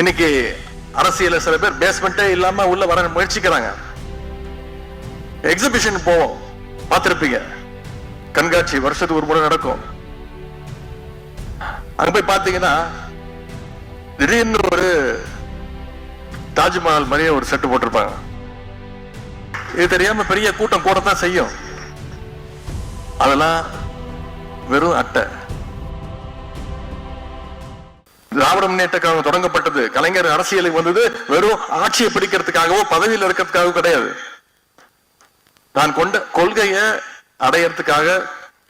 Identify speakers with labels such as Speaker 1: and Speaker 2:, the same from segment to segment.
Speaker 1: இன்னைக்கு அரசியல சில பேர் பேஸ்மெண்டே இல்லாம உள்ள வர முயற்சிக்கிறாங்க. எக்ஸிபிஷன் போவோம், பார்த்திருப்பீங்க, கண்காட்சி வருஷத்துக்கு ஒரு முறை நடக்கும். அங்க போய் பாத்தீங்கன்னா திடீர்னு ஒரு தாஜ்மஹால் மாதிரியே ஒரு செட்டு போட்டிருப்பாங்க. இது தெரியாம பெரிய கூட்டம் கூடத்தான் செய்யும். அதெல்லாம் வெறும் அட்டை. திராவிட முன்னேற்ற கழகம் தொடங்கப்பட்டது, கலைஞர் அரசியலுக்கு வந்தது வெறும் ஆட்சியை பிடிக்கிறதுக்காகவோ பதவியில் இருக்கிறதுக்காகவோ கிடையாது. நான் கொண்ட கொள்கையை அடையறதுக்காக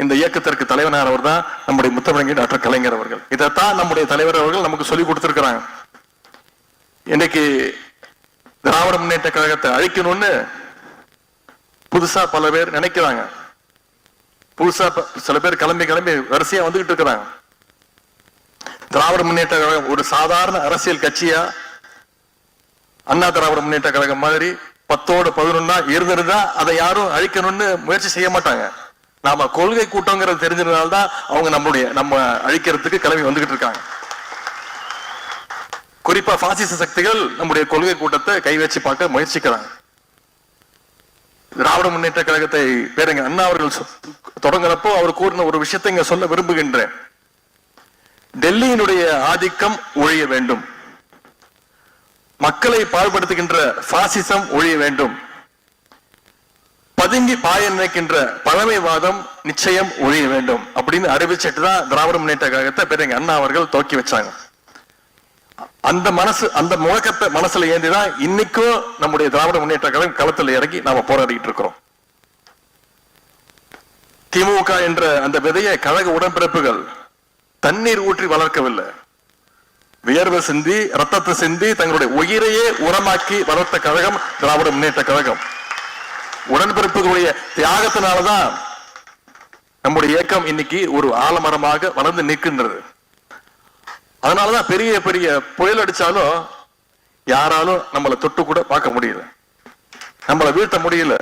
Speaker 1: இந்த இயக்கத்திற்கு தலைவனானவர் தான் நம்முடைய முத்தமிழர் டாக்டர் கலைஞர் அவர்கள். இதைத்தான் நம்முடைய தலைவர் அவர்கள் நமக்கு சொல்லி கொடுத்திருக்கிறாங்க. இன்னைக்கு திராவிட முன்னேற்ற கழகத்தை அழிக்கணும்னு புதுசா பல பேர் நினைக்கிறாங்க. புதுசா சில பேர் கிளம்பி வரிசையா வந்துகிட்டு இருக்கிறாங்க. திராவிட முன்னேற்ற கழகம் ஒரு சாதாரண அரசியல் கட்சியா அண்ணா திராவிட முன்னேற்ற கழகம் மாதிரி 10ஓடு 11 இருந்திருந்தா அதை யாரும் அழிக்கணும்னு முயற்சி செய்ய மாட்டாங்க. நாம கொள்கை கூட்டங்கிறது தெரிஞ்சதுனால்தான் அவங்க நம்ம அழிக்கிறதுக்கு கிளம்பி வந்துகிட்டு இருக்காங்க. குறிப்பா பாசிச சக்திகள் நம்முடைய கொள்கை கூட்டத்தை கை வச்சு பார்க்க முயற்சிக்கிறாங்க. திராவிட முன்னேற்ற கழகத்தை பேருங்க அண்ணா அவர்கள் தொடங்குறப்போ அவர் கூறின ஒரு விஷயத்தை இங்க சொல்ல விரும்புகின்றேன். டெல்லியினுடைய ஆதிக்கம் ஒழிய வேண்டும், மக்களை பாழ்படுத்துகின்ற பாசிசம் ஒழிய வேண்டும், பதுங்கி பாய நினைக்கின்ற பழமைவாதம் நிச்சயம் ஒழிய வேண்டும் அப்படின்னு அறிவிச்சிட்டு தான் திராவிட முன்னேற்ற கழகத்தை பேருங்க அண்ணா அவர்கள் துவக்கி வச்சாங்க. அந்த முழக்கத்தை மனசுல ஏந்திதான் இன்னைக்கும் நம்முடைய திராவிட முன்னேற்ற கழகம் களத்தில் இறங்கி நாம போராடிட்டு இருக்கிறோம். திமுக என்ற அந்த விதையை கழக உடன்பிறப்புகள் தண்ணீர் ஊற்றி வளர்க்கவில்லை, வியர்வை சிந்தி ரத்தத்தை சிந்தி தங்களுடைய உயிரையே உரமாக்கி வளர்த்த கழகம் திராவிட முன்னேற்ற கழகம். உடன்பிறப்புகளுடைய தியாகத்தினாலதான் நம்முடைய இயக்கம் இன்னைக்கு ஒரு ஆலமரமாக வளர்ந்து நிற்கின்றது. அதனாலதான் பெரிய பெரிய புயல் அடிச்சாலும் யாராலும் நம்மளை தொட்டு கூட பார்க்க முடியல, நம்மளை வீழ்த்த முடியல.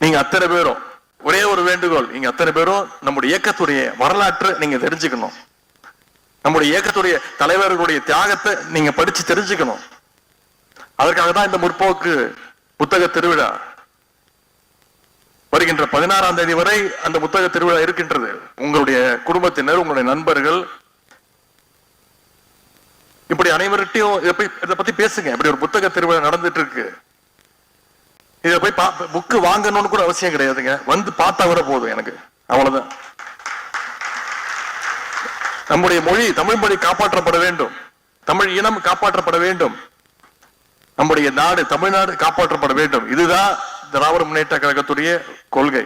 Speaker 1: நீங்க அத்தனை பேரும் ஒரே ஒரு வேண்டுகோள், நீங்க அத்தனை பேரும் நம்முடைய இயக்கத்துடைய வரலாற்றை நீங்க தெரிஞ்சுக்கணும், நம்முடைய இயக்கத்துடைய தலைவர்களுடைய தியாகத்தை நீங்க படிச்சு தெரிஞ்சுக்கணும். அதற்காக தான் இந்த முற்போக்கு புத்தக திருவிழா வருகின்ற 16ஆம் தேதி வரை அந்த புத்தக திருவிழா இருக்கின்றது. உங்களுடைய குடும்பத்தினர், உங்களுடைய நண்பர்கள், இப்படி அனைவர்கிட்டையும் இதை பத்தி பேசுங்க. இப்படி ஒரு புத்தக திருவிழா நடந்துட்டு இருக்கு, இதை போய் புக்கு வாங்கணும்னு கூட அவசியம் கிடையாதுங்க, வந்து பார்த்தா வர போதும் எனக்கு, அவ்வளவுதான். நம்முடைய மொழி, தமிழ் மொழி காப்பாற்றப்பட வேண்டும், தமிழ் இனம் காப்பாற்றப்பட வேண்டும், நம்முடைய நாடு தமிழ்நாடு காப்பாற்றப்பட வேண்டும். இதுதான் திராவிட முன்னேற்ற கழகத்துடைய கொள்கை.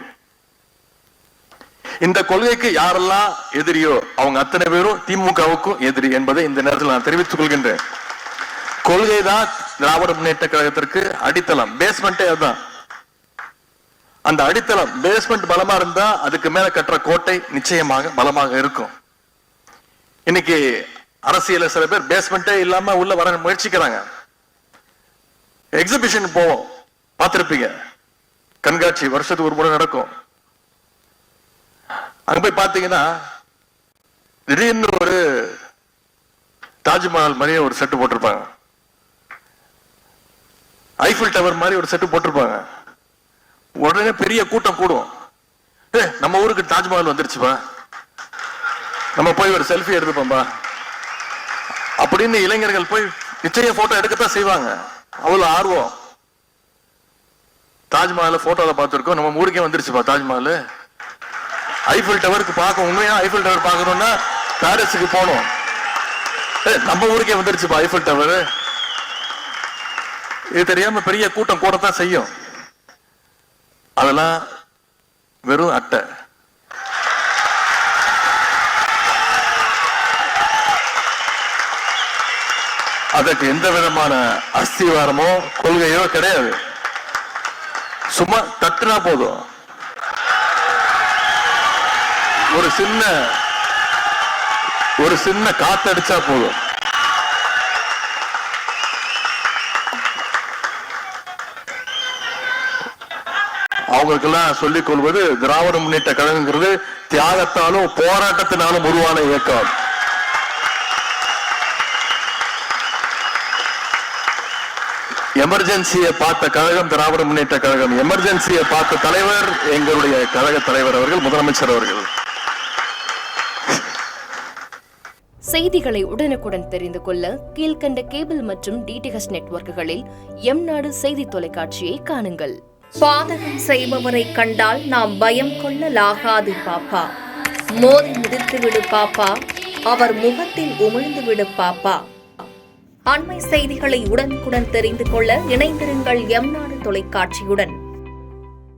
Speaker 1: இந்த கொள்கைக்கு யாரெல்லாம் எதிரியோ அவங்க அத்தனை பேரும் திமுகவுக்கும் எதிரி என்பதை இந்த நேரத்தில் நான் தெரிவித்துக் கொள்கின்றேன். கொள்கை தான் திராவிட முன்னேற்ற கழகத்திற்கு அடித்தளம், பேஸ்மெண்டே அதுதான். அந்த அடித்தளம் பேஸ்மெண்ட் பலமா இருந்தா அதுக்கு மேல கட்டுற கோட்டை நிச்சயமாக பலமாக இருக்கும். இன்னைக்கு அரசியல சில பேர் பேஸ்மெண்டே இல்லாம உள்ள வர முயற்சிக்கிறாங்க. எக்ஸிபிஷன் போவோம், பார்த்திருப்பீங்க, கண்காட்சி வருஷத்துக்கு ஒரு முறை நடக்கும். அங்க போய் பாத்தீங்கன்னா திடீர்னு ஒரு தாஜ்மஹால் மாதிரியே ஒரு செட்டு போட்டிருப்பாங்க, ஐஃபில் டவர் மாதிரி ஒரு செட்டு போட்டிருப்பாங்க. உடனே பெரிய கூட்டம் கூடும், நம்ம ஊருக்கு தாஜ்மஹால் வந்துருச்சுப்பா, நம்ம போய் ஒரு செல்ஃபி எடுத்துப்போம்பா அப்படின்னு இளைஞர்கள் போய் நிச்சயம் போட்டோ எடுக்கத்தான் செய்வாங்க. அவ்வளவு ஆர்வம். தாஜ்மஹால் போட்டோல பார்த்திருக்கோம், நம்ம ஊருக்கே வந்துருச்சுப்பா தாஜ்மஹால். ஐஃபில் டவருக்கு பார்க்க, உண்மையா ஐஃபில் டவர் பார்க்கணும்னா பாரிஸுக்கு போகணும், நம்ம ஊருக்கே வந்துருச்சுப்பா ஐஃபில் டவர். இது தெரியாம பெரிய கூட்டம் கூடத்தான் செய்யும். அதெல்லாம் வெறும் அட்டை. அதற்கு எந்த விதமான அஸ்திவாரமோ கொள்கையோ கிடையாது. சும்மா தட்டுனா போதும், ஒரு சின்ன காத்தடிச்சா போதும், அவங்களுக்கெல்லாம் சொல்லிக் கொள்வது திராவிட முன்னேற்ற கழகங்கிறது தியாகத்தாலும் போராட்டத்தினாலும் உருவான இயக்கம். எமர்ஜென்சியை பார்த்த கழகம் திராவிட முன்னேற்ற கழகம், எமர்ஜென்சியை பார்த்த தலைவர் எங்களுடைய கழக தலைவர் அவர்கள், முதலமைச்சர் அவர்கள்.
Speaker 2: செய்திகளை உடனுக்குடன் தெரிந்து கொள்ள கீழ்கண்ட கேபிள் மற்றும் டிடிஎச் நெட்வொர்க்குகளில் எம்நாடு செய்தி தொலைக்காட்சியை காணுங்கள்.
Speaker 3: பாதகம் செய்பவரை கண்டால் நாம் பயம் கொள்ளலாகாது பாப்பா. மோதி மிதித்து விடு பாப்பா, அவர் முகத்தில் உமிழ்ந்து விடு பாப்பா. அண்மை செய்திகளை உடனுக்குடன் தெரிந்து கொள்ள இணைந்திருங்கள் எம்நாடு தொலைக்காட்சியுடன்.